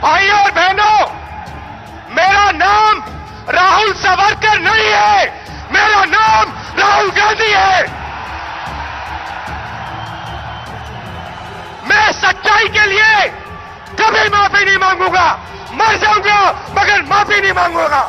भाइयों और बहनों, मेरा नाम राहुल सावरकर नहीं है, मेरा नाम राहुल गांधी है। मैं सच्चाई के लिए कभी माफी नहीं मांगूंगा, मर जाऊंगा मगर माफी नहीं मांगूंगा।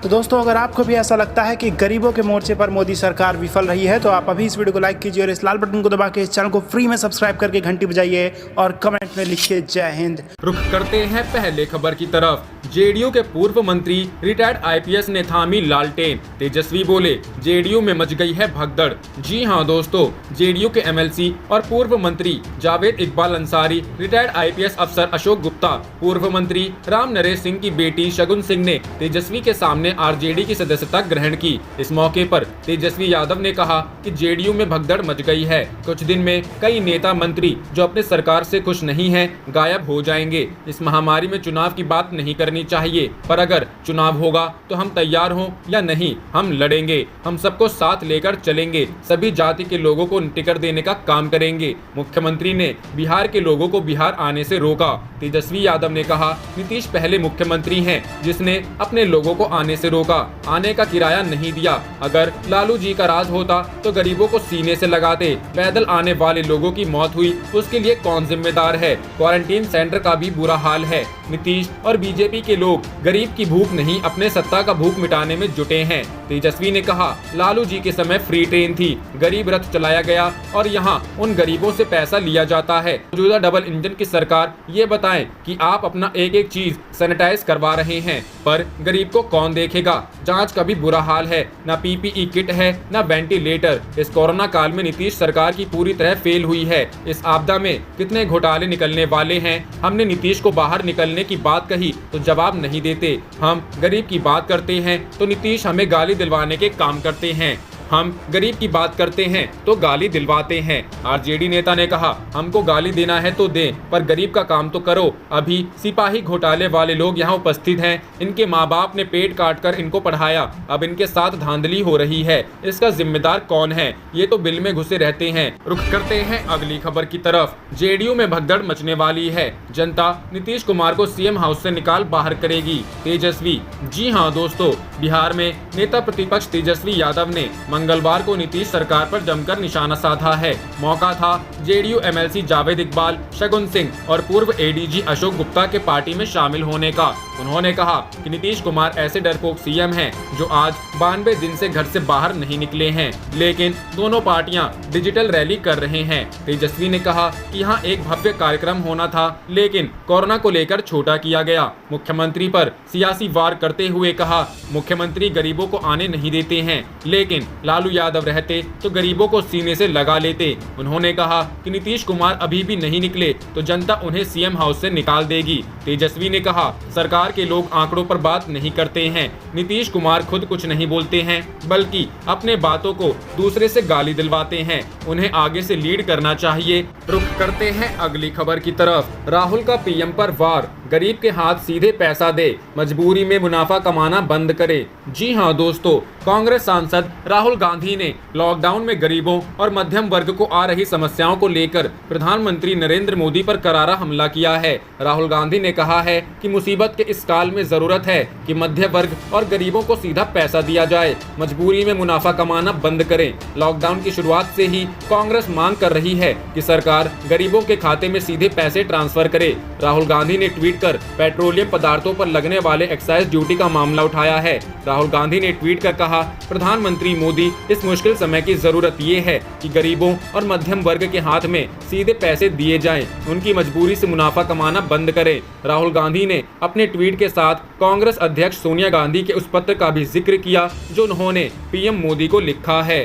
तो दोस्तों, अगर आपको भी ऐसा लगता है कि गरीबों के मोर्चे पर मोदी सरकार विफल रही है तो आप अभी इस वीडियो को लाइक कीजिए और इस लाल बटन को दबा के इस चैनल को फ्री में सब्सक्राइब करके घंटी बजाइए और कमेंट में लिखिए जय हिंद। रुख करते हैं पहले खबर की तरफ। जेडीयू के पूर्व मंत्री रिटायर्ड आईपीएस ने थामी लालटेन। तेजस्वी बोले जेडीयू में मच गई है भगदड़। जी हां दोस्तों, जेडीयू के एमएलसी और पूर्व मंत्री जावेद इकबाल अंसारी, रिटायर्ड आईपीएस अफसर अशोक गुप्ता, पूर्व मंत्री राम नरेश सिंह की बेटी शगुन सिंह ने तेजस्वी के सामने आरजेडी की सदस्यता ग्रहण की। इस मौके पर तेजस्वी यादव ने कहा कि जेडीयू में भगदड़ मच गई है। कुछ दिन में कई नेता मंत्री जो अपने सरकार से खुश नहीं हैं गायब हो जाएंगे। इस महामारी में चुनाव की बात नहीं करनी चाहिए, पर अगर चुनाव होगा तो हम तैयार हों या नहीं, हम लड़ेंगे, हम सबको साथ लेकर चलेंगे, सभी जाति के लोगों को टिकट देने का काम करेंगे। मुख्यमंत्री ने बिहार के लोगों को बिहार आने से रोका। तेजस्वी यादव ने कहा नीतीश पहले मुख्यमंत्री हैं जिसने अपने लोगों को आने से रोका, आने का किराया नहीं दिया। अगर लालू जी का राज होता तो गरीबों को सीने से लगाते। पैदल आने वाले लोगों की मौत हुई, उसके लिए कौन जिम्मेदार है? क्वारंटीन सेंटर का भी बुरा हाल है। नीतीश और बीजेपी के लोग गरीब की भूख नहीं, अपने सत्ता का भूख मिटाने में जुटे हैं। तेजस्वी ने कहा लालू जी के समय फ्री ट्रेन थी, गरीब रथ चलाया गया और यहाँ उन गरीबों से पैसा लिया जाता है। मौजूदा डबल इंजन की सरकार ये बताएं कि आप अपना एक एक चीज सैनिटाइज करवा रहे हैं, पर गरीब को कौन देखेगा? जांच का भी बुरा हाल है, न पीपीई किट है न वेंटिलेटर। इस कोरोना काल में नीतीश सरकार की पूरी तरह फेल हुई है। इस आपदा में कितने घोटाले निकलने वाले हैं। हमने नीतीश को बाहर निकलने की बात कही तो जवाब नहीं देते। हम गरीब की बात करते हैं तो नीतीश हमें गाली दिलवाने के काम करते हैं। हम गरीब की बात करते हैं तो गाली दिलवाते हैं। आरजेडी नेता ने कहा हमको गाली देना है तो दें, पर गरीब का काम तो करो। अभी सिपाही घोटाले वाले लोग यहाँ उपस्थित हैं, इनके माँ बाप ने पेट काट कर इनको पढ़ाया, अब इनके साथ धांधली हो रही है। इसका जिम्मेदार कौन है? ये तो बिल में घुसे रहते हैं। रुख करते हैं अगली खबर की तरफ। जेडीयू में भगदड़ मचने वाली है, जनता नीतीश कुमार को सीएम हाउस से निकाल बाहर करेगी। तेजस्वी। जी हाँ दोस्तों, बिहार में नेता प्रतिपक्ष तेजस्वी यादव ने मंगलवार को नीतीश सरकार पर जमकर निशाना साधा है। मौका था जेडीयू एमएलसी जावेद इकबाल, शगुन सिंह और पूर्व एडीजी अशोक गुप्ता के पार्टी में शामिल होने का। उन्होंने कहा कि नीतीश कुमार ऐसे डरपोक सीएम हैं जो आज 92 दिन से घर से बाहर नहीं निकले हैं, लेकिन दोनों पार्टियां डिजिटल रैली कर रहे हैं। तेजस्वी ने कहा कि यहाँ एक भव्य कार्यक्रम होना था, लेकिन कोरोना को लेकर छोटा किया गया। मुख्यमंत्री पर सियासी वार करते हुए कहा मुख्यमंत्री गरीबों को आने नहीं देते हैं, लेकिन लालू यादव रहते तो गरीबों को सीने से लगा लेते। उन्होंने कहा कि नीतीश कुमार अभी भी नहीं निकले तो जनता उन्हें सीएम हाउस से निकाल देगी। तेजस्वी ने कहा सरकार के लोग आंकड़ों पर बात नहीं करते हैं। नीतीश कुमार खुद कुछ नहीं बोलते हैं, बल्कि अपने बातों को दूसरे से गाली दिलवाते हैं। उन्हें आगे से लीड करना चाहिए। रुख करते हैं अगली खबर की तरफ। राहुल का पीएम पर वार, गरीब के हाथ सीधे पैसा दे, मजबूरी में मुनाफा कमाना बंद करे। जी हाँ दोस्तों, कांग्रेस सांसद राहुल गांधी ने लॉकडाउन में गरीबों और मध्यम वर्ग को आ रही समस्याओं को लेकर प्रधानमंत्री नरेंद्र मोदी पर करारा हमला किया है। राहुल गांधी ने कहा है कि मुसीबत के इस काल में जरूरत है कि मध्य वर्ग और गरीबों को सीधा पैसा दिया जाए, मजबूरी में मुनाफा कमाना बंद करें। लॉकडाउन की शुरुआत से ही कांग्रेस मांग कर रही है कि सरकार गरीबों के खाते में सीधे पैसे ट्रांसफर करे। राहुल गांधी ने ट्वीट कर पेट्रोलियम पदार्थों पर लगने वाले एक्साइज ड्यूटी का मामला उठाया है। राहुल गांधी ने ट्वीट कर कहा प्रधानमंत्री मोदी, इस मुश्किल समय की जरूरत ये है कि गरीबों और मध्यम वर्ग के हाथ में सीधे पैसे दिए जाएं, उनकी मजबूरी से मुनाफा कमाना बंद करें। राहुल गांधी ने अपने ट्वीट के साथ कांग्रेस अध्यक्ष सोनिया गांधी के उस पत्र का भी जिक्र किया जो उन्होंने पीएम मोदी को लिखा है।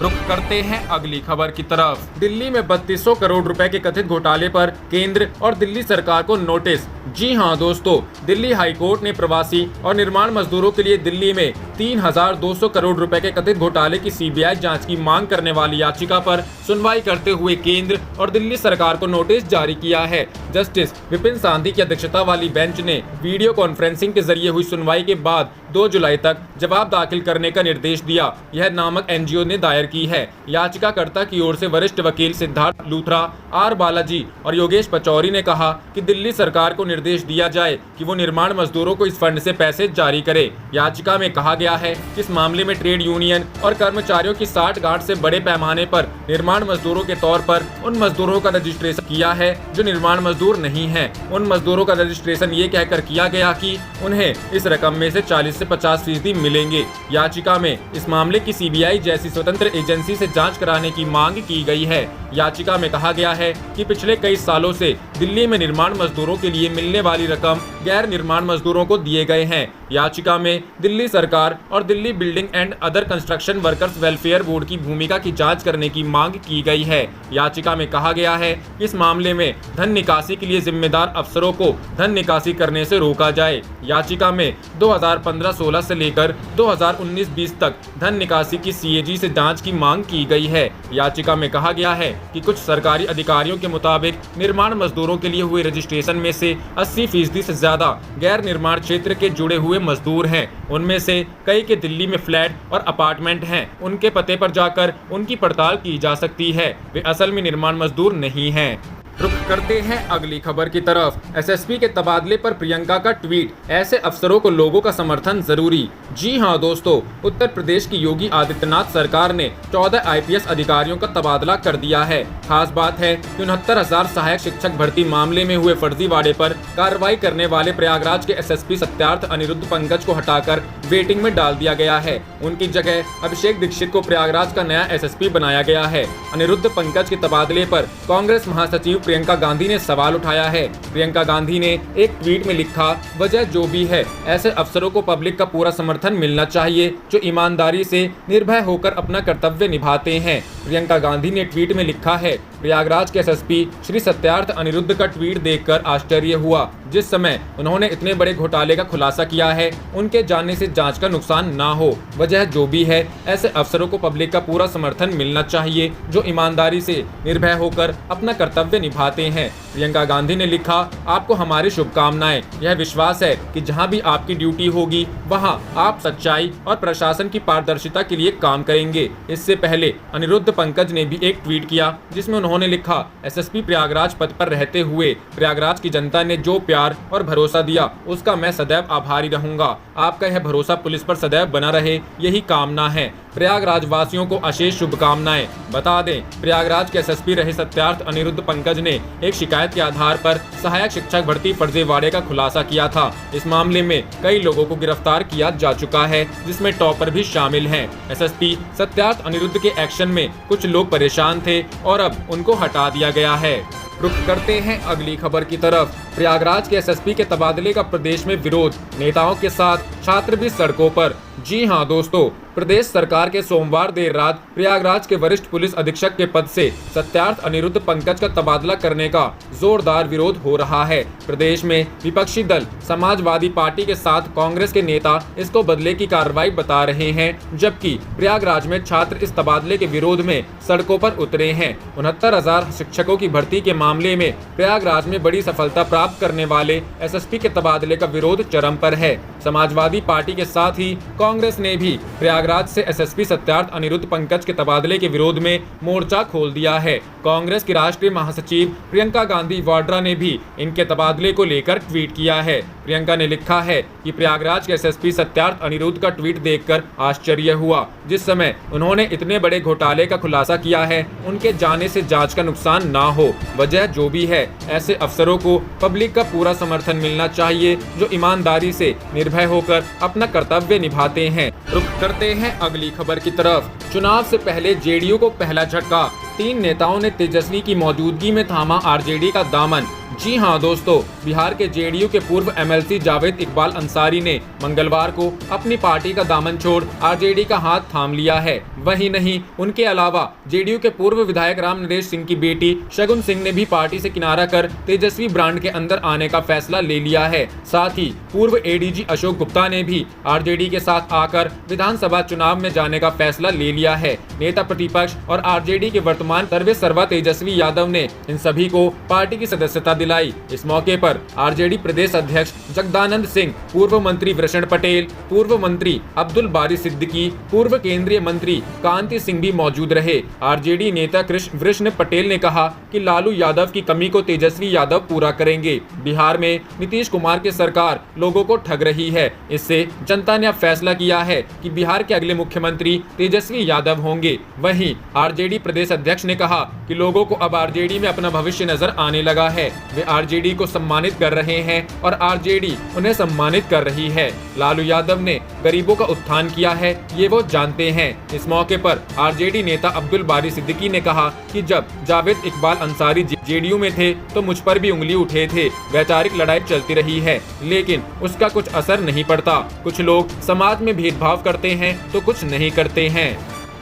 रुख करते हैं अगली खबर की तरफ। दिल्ली में 3200 करोड़ रुपए के कथित घोटाले पर केंद्र और दिल्ली सरकार को नोटिस। जी हां दोस्तों, दिल्ली हाईकोर्ट ने प्रवासी और निर्माण मजदूरों के लिए दिल्ली में 3200 करोड़ रुपए के कथित घोटाले की सीबीआई जांच की मांग करने वाली याचिका पर सुनवाई करते हुए केंद्र और दिल्ली सरकार को नोटिस जारी किया है। जस्टिस विपिन सांधी की अध्यक्षता वाली बेंच ने वीडियो कॉन्फ्रेंसिंग के जरिए हुई सुनवाई के बाद 2 जुलाई तक जवाब दाखिल करने का निर्देश दिया। यह नामक एनजीओ ने दायर की है। याचिकाकर्ता की ओर से वरिष्ठ वकील सिद्धार्थ लूथरा, आर बालाजी और योगेश पचौरी ने कहा कि दिल्ली सरकार को निर्देश दिया जाए कि वो निर्माण मजदूरों को इस फंड से पैसे जारी करे। याचिका में कहा गया है कि इस मामले में ट्रेड यूनियन और कर्मचारियों की साठगांठ से बड़े पैमाने पर निर्माण मजदूरों के तौर पर उन मजदूरों का रजिस्ट्रेशन किया है जो निर्माण मजदूर नहीं है। उन मजदूरों का रजिस्ट्रेशन ये कहकर किया गया कि उन्हें इस रकम में से 40 से 50% मिलेंगे। याचिका में इस मामले की सीबीआई जैसी स्वतंत्र एजेंसी से जांच कराने की मांग की गई है। याचिका में कहा गया है कि पिछले कई सालों से दिल्ली में निर्माण मजदूरों के लिए मिलने वाली रकम गैर निर्माण मजदूरों को दिए गए हैं। याचिका में दिल्ली सरकार और Delhi building and other construction workers welfare board की भूमिका की जांच करने की मांग की गई है। याचिका में कहा गया है कि इस मामले में धन निकासी के लिए जिम्मेदार अफसरों को धन निकासी करने से रोका जाए। याचिका में 2015-16 से लेकर 2019-20 तक धन निकासी की सीएजी से जांच की मांग की गई है। याचिका में कहा गया है कि कुछ सरकारी अधिकारियों के मुताबिक निर्माण मजदूरों के लिए हुए रजिस्ट्रेशन में से 80% से ज्यादा गैर निर्माण क्षेत्र के जुड़े हुए मजदूर हैं। उनमें से कई के दिल्ली में फ्लैट और अपार्टमेंट हैं। उनके पते पर जाकर उनकी पड़ताल की जा सकती है। वे असल में निर्माण मजदूर नहीं हैं। रुख करते हैं अगली खबर की तरफ। एसएसपी के तबादले पर प्रियंका का ट्वीट, ऐसे अफसरों को लोगों का समर्थन जरूरी। जी हां दोस्तों, उत्तर प्रदेश की योगी आदित्यनाथ सरकार ने 14 आईपीएस अधिकारियों का तबादला कर दिया है। खास बात है कि 69,000 सहायक शिक्षक भर्ती मामले में हुए फर्जीवाड़े पर कार्रवाई करने वाले प्रयागराज के एसएसपी सत्यार्थ अनिरुद्ध पंकज को हटाकर वेटिंग में डाल दिया गया है। उनकी जगह अभिषेक दीक्षित को प्रयागराज का नया एसएसपी बनाया गया है। अनिरुद्ध पंकज के तबादले पर कांग्रेस महासचिव प्रियंका गांधी ने सवाल उठाया है। प्रियंका गांधी ने एक ट्वीट में लिखा, वजह जो भी है, ऐसे अफसरों को पब्लिक का पूरा समर्थन मिलना चाहिए जो ईमानदारी से निर्भय होकर अपना कर्तव्य निभाते हैं। प्रियंका गांधी ने ट्वीट में लिखा है, प्रयागराज के एसएसपी श्री सत्यार्थ अनिरुद्ध का ट्वीट देखकर आश्चर्य हुआ। जिस समय उन्होंने इतने बड़े घोटाले का खुलासा किया है, उनके जाने से जांच का नुकसान ना हो। वजह जो भी है, ऐसे अफसरों को पब्लिक का पूरा समर्थन मिलना चाहिए जो ईमानदारी से निर्भय होकर अपना कर्तव्य निभाते हैं। प्रियंका गांधी ने लिखा, आपको हमारी शुभकामनाएं। यह विश्वास है कि जहां भी आपकी ड्यूटी होगी वहां आप सच्चाई और प्रशासन की पारदर्शिता के लिए काम करेंगे। इससे पहले अनिरुद्ध पंकज ने भी एक ट्वीट किया जिसमें उन्होंने लिखा, एसएसपी प्रयागराज पद पर रहते हुए प्रयागराज की जनता ने जो प्यार और भरोसा दिया उसका मैं सदैव आभारी रहूंगा। आपका यह भरोसा पुलिस पर सदैव बना रहे, यही कामना है। प्रयागराज वासियों को अशेष शुभकामनाएं। बता दें, प्रयागराज के एसएसपी रहे सत्यार्थ अनिरुद्ध पंकज ने एक शिकायत के आधार पर सहायक शिक्षक भर्ती फर्जीवाड़े का खुलासा किया था। इस मामले में कई लोगों को गिरफ्तार किया जा चुका है, जिसमें टॉपर भी शामिल हैं। एसएसपी सत्यार्थ अनिरुद्ध के एक्शन में कुछ लोग परेशान थे और अब उनको हटा दिया गया है। रुख करते हैं अगली खबर की तरफ। प्रयागराज के एसएसपी के तबादले का प्रदेश में विरोध, नेताओं के साथ छात्र भी सड़कों पर। जी हां दोस्तों, प्रदेश सरकार के सोमवार देर रात प्रयागराज के वरिष्ठ पुलिस अधीक्षक के पद से सत्यार्थ अनिरुद्ध पंकज का तबादला करने का जोरदार विरोध हो रहा है। प्रदेश में विपक्षी दल समाजवादी पार्टी के साथ कांग्रेस के नेता इसको बदले की कार्रवाई बता रहे हैं, जबकि प्रयागराज में छात्र इस तबादले के विरोध में सड़कों पर उतरे हैं। 69,000 शिक्षकों की भर्ती के मामले में प्रयागराज में बड़ी सफलता प्राप्त करने वाले एसएसपी के तबादले का विरोध चरम पर है। समाजवादी पार्टी के साथ ही कांग्रेस ने भी प्रयागराज से एसएसपी सत्यार्थ अनिरुद्ध पंकज के तबादले के विरोध में मोर्चा खोल दिया है। कांग्रेस की राष्ट्रीय महासचिव प्रियंका गांधी वाड्रा ने भी इनके तबादले को लेकर ट्वीट किया है। प्रियंका ने लिखा है कि प्रयागराज के एसएसपी सत्यार्थ अनिरुद्ध का ट्वीट देखकर आश्चर्य हुआ। जिस समय उन्होंने इतने बड़े घोटाले का खुलासा किया है, उनके जाने से जांच का नुकसान ना हो। वजह जो भी है, ऐसे अफसरों को पब्लिक का पूरा समर्थन मिलना चाहिए जो ईमानदारी से निर्भय होकर अपना कर्तव्य निभाते हैं। रुख करते हैं अगली खबर की तरफ। चुनाव से पहले जेडीयू को पहला झटका, 3 नेताओं ने तेजस्वी की मौजूदगी में थामा आरजेडी का दामन। जी हां दोस्तों, बिहार के जेडीयू के पूर्व एमएलसी जावेद इकबाल अंसारी ने मंगलवार को अपनी पार्टी का दामन छोड़ आरजेडी का हाथ थाम लिया है। वही नहीं, उनके अलावा जेडीयू के पूर्व विधायक राम नरेश सिंह की बेटी शगुन सिंह ने भी पार्टी से किनारा कर तेजस्वी ब्रांड के अंदर आने का फैसला ले लिया है। साथ ही पूर्व एडीजी अशोक गुप्ता ने भी आरजेडी के साथ आकर विधानसभा चुनाव में जाने का फैसला ले लिया है। नेता प्रतिपक्ष और आरजेडी के वर्तमान सर्वेसर्वा तेजस्वी यादव ने इन सभी को पार्टी की सदस्यता दिलाई। इस मौके पर आरजेडी प्रदेश अध्यक्ष जगदानंद सिंह, पूर्व मंत्री वृषण पटेल, पूर्व मंत्री अब्दुल बारी सिद्दीकी, पूर्व केंद्रीय मंत्री कांति सिंह भी मौजूद रहे। आरजेडी नेता वृषण पटेल ने कहा कि लालू यादव की कमी को तेजस्वी यादव पूरा करेंगे। बिहार में नीतीश कुमार की सरकार लोगों को ठग रही है। इससे जनता ने अब फैसला किया है कि बिहार के अगले मुख्यमंत्री तेजस्वी यादव होंगे। वहीं आरजेडी प्रदेश अध्यक्ष ने कहा कि लोगों को अब आरजेडी में अपना भविष्य नजर आने लगा है। वे आरजेडी को सम्मानित कर रहे हैं और आरजेडी उन्हें सम्मानित कर रही है। लालू यादव ने गरीबों का उत्थान किया है, ये वो जानते हैं। इस मौके पर आरजेडी नेता अब्दुल बारी सिद्दीकी ने कहा कि जब जावेद इकबाल अंसारी जेडीयू में थे तो मुझ पर भी उंगली उठे थे। वैचारिक लड़ाई चलती रही है, लेकिन उसका कुछ असर नहीं पड़ता। कुछ लोग समाज में भेदभाव करते हैं तो कुछ नहीं करते हैं।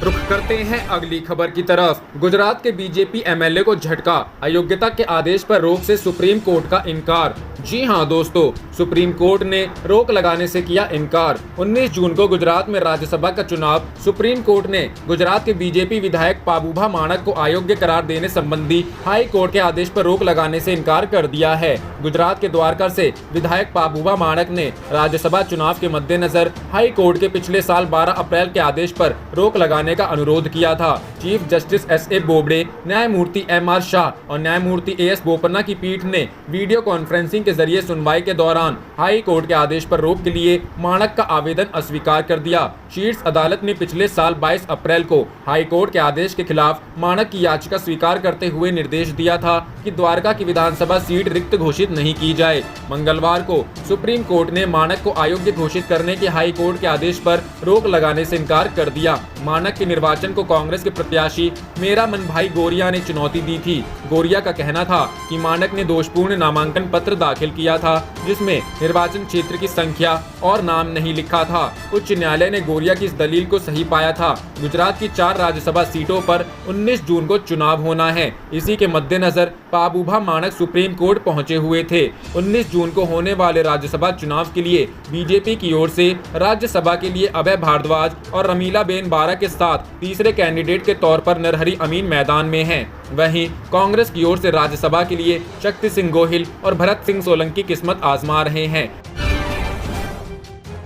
रुख करते हैं अगली खबर की तरफ। गुजरात के बीजेपी एमएलए को झटका, अयोग्यता के आदेश पर रोक से सुप्रीम कोर्ट का इनकार। जी हां दोस्तों, सुप्रीम कोर्ट ने रोक लगाने से किया इनकार। 19 जून को गुजरात में राज्यसभा का चुनाव सुप्रीम कोर्ट ने गुजरात के बीजेपी विधायक पाबूभा माणक को अयोग्य करार देने संबंधी हाई कोर्ट के आदेश पर रोक लगाने से इनकार कर दिया है। गुजरात के द्वारका से विधायक पाबूभा माणक ने राज्यसभा चुनाव के मद्देनजर हाई कोर्ट के पिछले साल 12 अप्रैल के आदेश पर रोक लगाने का अनुरोध किया था। Chief justice एस.ए. बोबडे, न्यायमूर्ति एम.आर. शाह और न्यायमूर्ति ए.एस. बोपन्ना की पीठ ने वीडियो कॉन्फ्रेंसिंग के जरिए सुनवाई के दौरान हाई कोर्ट के आदेश पर रोक के लिए माणक का आवेदन अस्वीकार कर दिया। शीर्ष अदालत ने पिछले साल 22 अप्रैल को हाई कोर्ट के आदेश के खिलाफ माणक की याचिका स्वीकार करते हुए निर्देश दिया था कि द्वारका की विधानसभा सीट रिक्त घोषित नहीं की जाए। मंगलवार को सुप्रीम कोर्ट ने माणक को अयोग्य घोषित करने के हाई कोर्ट के आदेश पर रोक लगाने से इनकार कर दिया। माणक के निर्वाचन को कांग्रेस के प्रत्याशी मेरा मन भाई गोरिया ने चुनौती दी थी। गोरिया का कहना था कि माणक ने दोषपूर्ण नामांकन पत्र दाखिल किया था, जिसमें निर्वाचन क्षेत्र की संख्या और नाम नहीं लिखा था। उच्च न्यायालय ने गोरिया की इस दलील को सही पाया था। गुजरात की 4 राज्यसभा सीटों पर 19 जून को चुनाव होना है। इसी के मद्देनजर पाबूभा माणक सुप्रीम कोर्ट पहुंचे हुए थे। 19 जून को होने वाले राज्यसभा चुनाव के लिए बीजेपी की ओर से राज्यसभा के लिए अभय भारद्वाज और रमीलाबेन बारा के साथ तीसरे कैंडिडेट के तौर पर नरहरि अमीन मैदान में हैं। वहीं कांग्रेस की ओर से राज्यसभा के लिए शक्ति सिंह गोहिल और भरत सिंह सोलंकी किस्मत आजमा रहे हैं।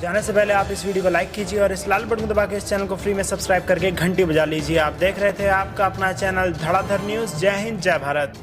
जाने से पहले आप इस वीडियो को लाइक कीजिए और इस लाल बटन को दबा के इस चैनल को फ्री में सब्सक्राइब करके घंटी बजा लीजिए। आप देख रहे थे आपका अपना चैनल धड़ाधड़ न्यूज़। जय हिंद, जय भारत।